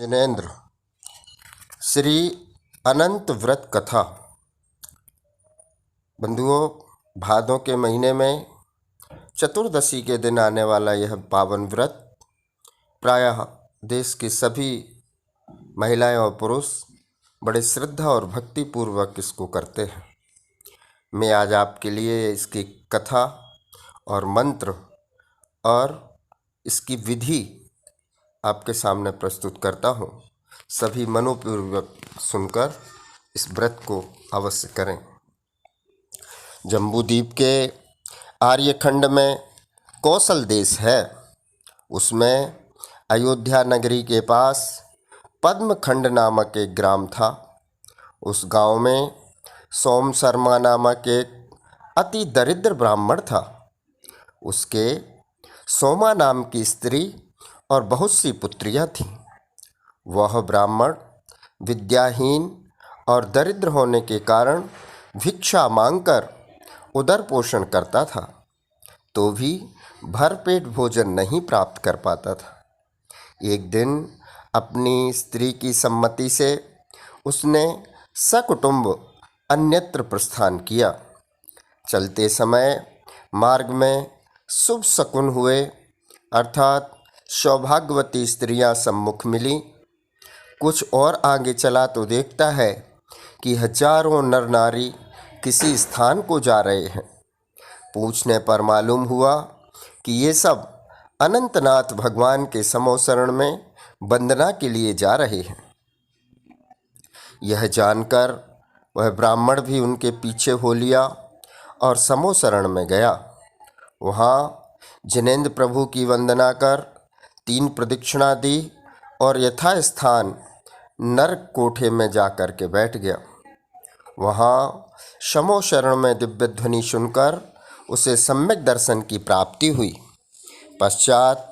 जिनेन्द्र श्री अनंत व्रत कथा। बंधुओं, भादों के महीने में चतुर्दशी के दिन आने वाला यह पावन व्रत प्रायः देश की सभी महिलाएं और पुरुष बड़े श्रद्धा और भक्ति पूर्वक इसको करते हैं। मैं आज आपके लिए इसकी कथा और मंत्र और इसकी विधि आपके सामने प्रस्तुत करता हूँ। सभी मनोपूर्वक सुनकर इस व्रत को अवश्य करें। जम्बूद्वीप के आर्यखंड में कौशल देश है। उसमें अयोध्या नगरी के पास पद्मखंड नामक एक ग्राम था। उस गांव में सोम शर्मा नामक एक अति दरिद्र ब्राह्मण था। उसके सोमा नाम की स्त्री और बहुत सी पुत्रियां थीं। वह ब्राह्मण विद्याहीन और दरिद्र होने के कारण भिक्षा मांगकर उदर पोषण करता था, तो भी भरपेट भोजन नहीं प्राप्त कर पाता था। एक दिन अपनी स्त्री की सम्मति से उसने सकुटुंब अन्यत्र प्रस्थान किया। चलते समय मार्ग में शुभ शकुन हुए, अर्थात सौभाग्यवती स्त्रियां सम्मुख मिली। कुछ और आगे चला तो देखता है कि हजारों नर नारी किसी स्थान को जा रहे हैं। पूछने पर मालूम हुआ कि ये सब अनंतनाथ भगवान के समोसरण में वंदना के लिए जा रहे हैं। यह जानकर वह ब्राह्मण भी उनके पीछे हो लिया और समोसरण में गया। वहाँ जिनेन्द्र प्रभु की वंदना कर 3 प्रदक्षिणा दी और यथास्थान नरक कोठे में जाकर के बैठ गया। वहाँ समोसरण में दिव्य ध्वनि सुनकर उसे सम्यक दर्शन की प्राप्ति हुई। पश्चात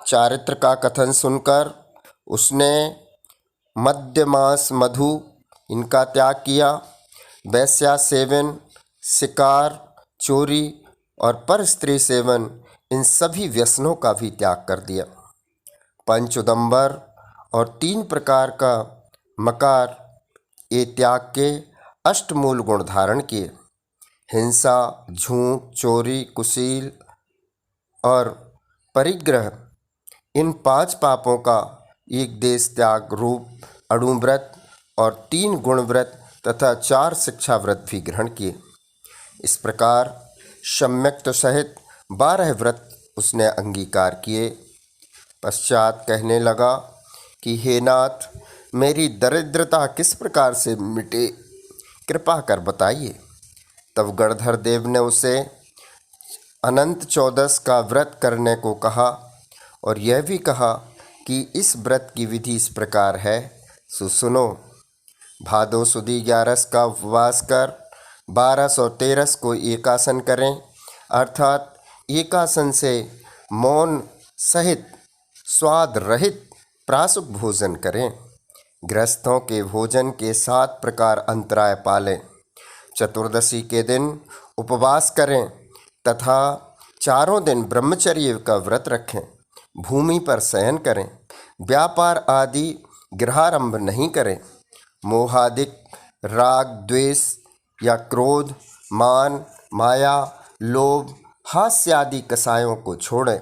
चारित्र का कथन सुनकर उसने मद्य मांस मधु इनका त्याग किया। वैश्या सेवन, शिकार, चोरी और पर स्त्री सेवन, इन सभी व्यसनों का भी त्याग कर दिया। पंचउदंबर और 3 प्रकार का मकार ये त्याग के अष्टमूल गुण धारण किए। हिंसा, झूठ, चोरी, कुशील और परिग्रह, इन 5 पापों का एक देश त्याग रूप अणुव्रत और 3 गुण व्रत तथा 4 शिक्षा व्रत भी ग्रहण किए। इस प्रकार सम्यक्त सहित 12 व्रत उसने अंगीकार किए। पश्चात कहने लगा कि हे नाथ, मेरी दरिद्रता किस प्रकार से मिटे, कृपा कर बताइए। तब गणधर देव ने उसे अनंत चौदस का व्रत करने को कहा और यह भी कहा कि इस व्रत की विधि इस प्रकार है, सुनो। भादो सुदी 11 का उपवास कर 12 और 13 को एकासन करें, अर्थात एकासन से मौन सहित स्वाद रहित प्रासुक भोजन करें। गृहस्थों के भोजन के 7 प्रकार अंतराय पालें। चतुर्दशी के दिन उपवास करें तथा 4 दिन ब्रह्मचर्य का व्रत रखें। भूमि पर शयन करें। व्यापार आदि गृहारंभ नहीं करें। मोहादिक राग, द्वेष या क्रोध, मान, माया, लोभ, हास्य आदि कसायों को छोड़ें।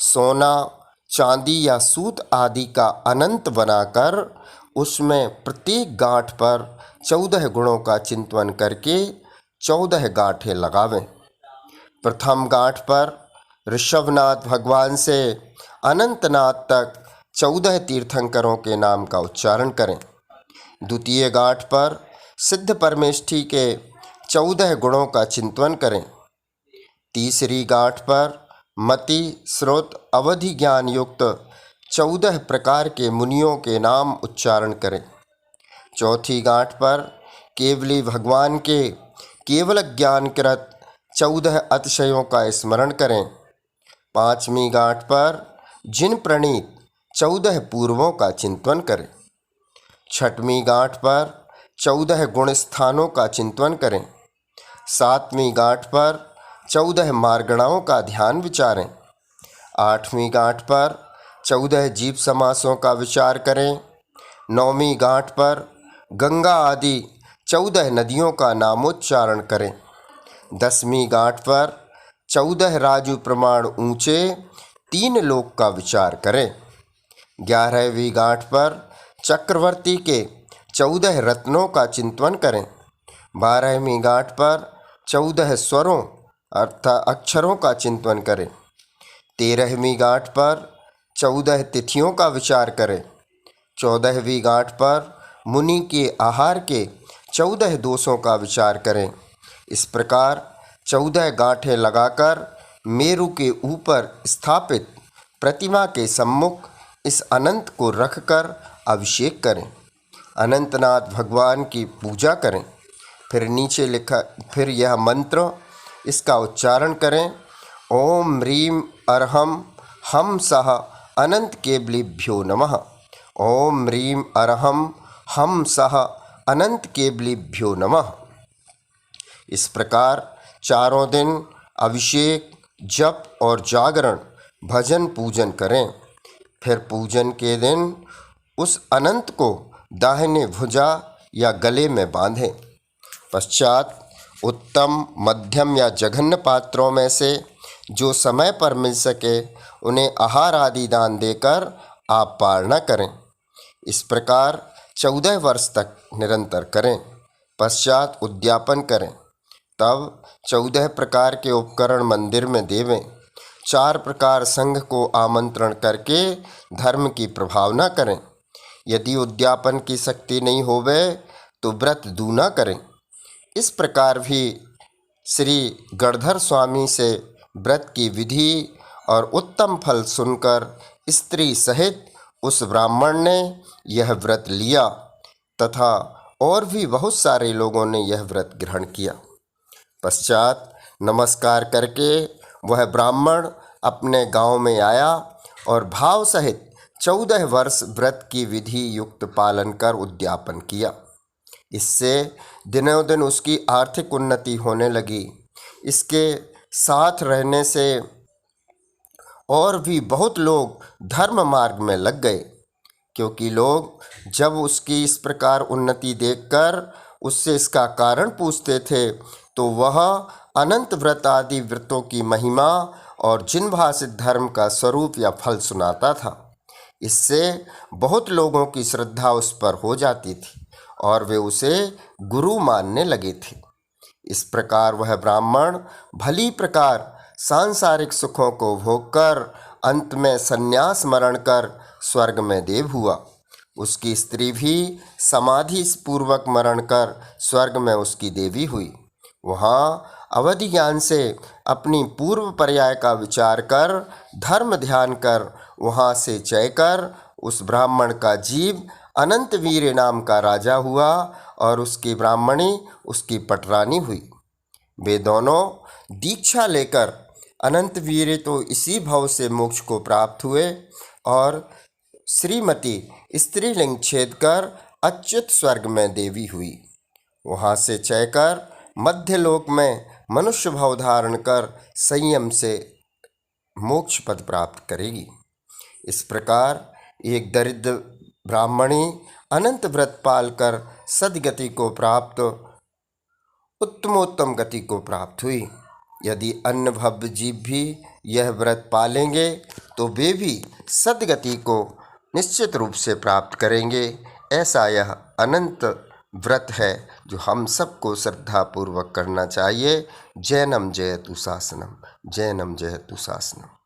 सोना, चांदी या सूत आदि का अनंत बनाकर उसमें प्रत्येक गांठ पर 14 गुणों का चिंतन करके 14 गांठें लगावें। प्रथम गांठ पर ऋषभनाथ भगवान से अनंतनाथ तक 14 तीर्थंकरों के नाम का उच्चारण करें। द्वितीय गांठ पर सिद्ध परमेष्ठी के 14 गुणों का चिंतन करें। तीसरी गांठ पर मति, श्रोत, अवधि ज्ञान युक्त 14 प्रकार के मुनियों के नाम उच्चारण करें। चौथी गांठ पर केवली भगवान के केवल ज्ञानकृत 14 अतिशयों का स्मरण करें। 5वीं गांठ पर जिन प्रणीत 14 पूर्वों का चिंतन करें। 6वीं गांठ पर 14 गुण स्थानों का चिंतन करें। 7वीं गांठ पर 14 मार्गणाओं का ध्यान विचारें। 8वीं गांठ पर 14 जीव समासों का विचार करें। 9वीं गांठ पर गंगा आदि 14 नदियों का नामोच्चारण करें। 10वीं गांठ पर 14 राजू प्रमाण ऊंचे 3 लोक का विचार करें। 11वीं गांठ पर चक्रवर्ती के 14 रत्नों का चिंतन करें। 12वीं गांठ पर 14 स्वरों अर्थात अक्षरों का चिंतन करें। 13वीं गांठ पर 14 तिथियों का विचार करें। 14वीं गांठ पर मुनि के आहार के 14 दोषों का विचार करें। इस प्रकार 14 गांठें लगाकर मेरु के ऊपर स्थापित प्रतिमा के सम्मुख इस अनंत को रखकर अभिषेक करें। अनंतनाथ भगवान की पूजा करें। फिर यह मंत्र इसका उच्चारण करें। ओम ह्रीं अर्हं हं सः अनंत केवलेभ्यो नमः। ओम ह्रीं अर्हं हं सः अनंत केवलेभ्यो नमः। इस प्रकार चारों दिन अभिषेक, जप और जागरण, भजन पूजन करें। फिर पूजन के दिन उस अनंत को दाहिने भुजा या गले में बांधें। पश्चात उत्तम, मध्यम या जघन्य पात्रों में से जो समय पर मिल सके उन्हें आहार आदि दान देकर आप पारणा करें। इस प्रकार 14 वर्ष तक निरंतर करें। पश्चात उद्यापन करें। तब 14 प्रकार के उपकरण मंदिर में देवें। 4 प्रकार संघ को आमंत्रण करके धर्म की प्रभावना करें। यदि उद्यापन की शक्ति नहीं होवे तो व्रत दूना करें। इस प्रकार भी श्री गणधर स्वामी से व्रत की विधि और उत्तम फल सुनकर स्त्री सहित उस ब्राह्मण ने यह व्रत लिया तथा और भी बहुत सारे लोगों ने यह व्रत ग्रहण किया। पश्चात नमस्कार करके वह ब्राह्मण अपने गांव में आया और भाव सहित 14 वर्ष व्रत की विधि युक्त पालन कर उद्यापन किया। इससे दिनों दिन उसकी आर्थिक उन्नति होने लगी। इसके साथ रहने से और भी बहुत लोग धर्म मार्ग में लग गए, क्योंकि लोग जब उसकी इस प्रकार उन्नति देखकर उससे इसका कारण पूछते थे तो वह अनंत व्रत आदि व्रतों की महिमा और जिन भाषित धर्म का स्वरूप या फल सुनाता था। इससे बहुत लोगों की श्रद्धा उस पर हो जाती थी और वे उसे गुरु मानने लगे थे। इस प्रकार वह ब्राह्मण भली प्रकार सांसारिक सुखों को भोगकर अंत में संन्यास मरण कर स्वर्ग में देव हुआ। उसकी स्त्री भी समाधि पूर्वक मरण कर स्वर्ग में उसकी देवी हुई। वहाँ अवधि ज्ञान से अपनी पूर्व पर्याय का विचार कर धर्म ध्यान कर वहाँ से चय कर उस ब्राह्मण का जीव अनंत वीर नाम का राजा हुआ और उसकी ब्राह्मणी उसकी पटरानी हुई। वे दोनों दीक्षा लेकर अनंत वीर तो इसी भव से मोक्ष को प्राप्त हुए और श्रीमती स्त्रीलिंग छेद कर अच्युत स्वर्ग में देवी हुई। वहाँ से चय कर मध्यलोक में मनुष्य भाव धारण कर संयम से मोक्ष पद प्राप्त करेगी। इस प्रकार एक दरिद्र ब्राह्मणी अनंत व्रत पाल कर सद्गति को प्राप्त उत्तमोत्तम गति को प्राप्त हुई। यदि अन्य भव्य जीव भी यह व्रत पालेंगे तो वे भी सद्गति को निश्चित रूप से प्राप्त करेंगे। ऐसा यह अनंत व्रत है जो हम सबको श्रद्धापूर्वक करना चाहिए। जैनम जयतु शासनम, जैनम जयतु शासनम।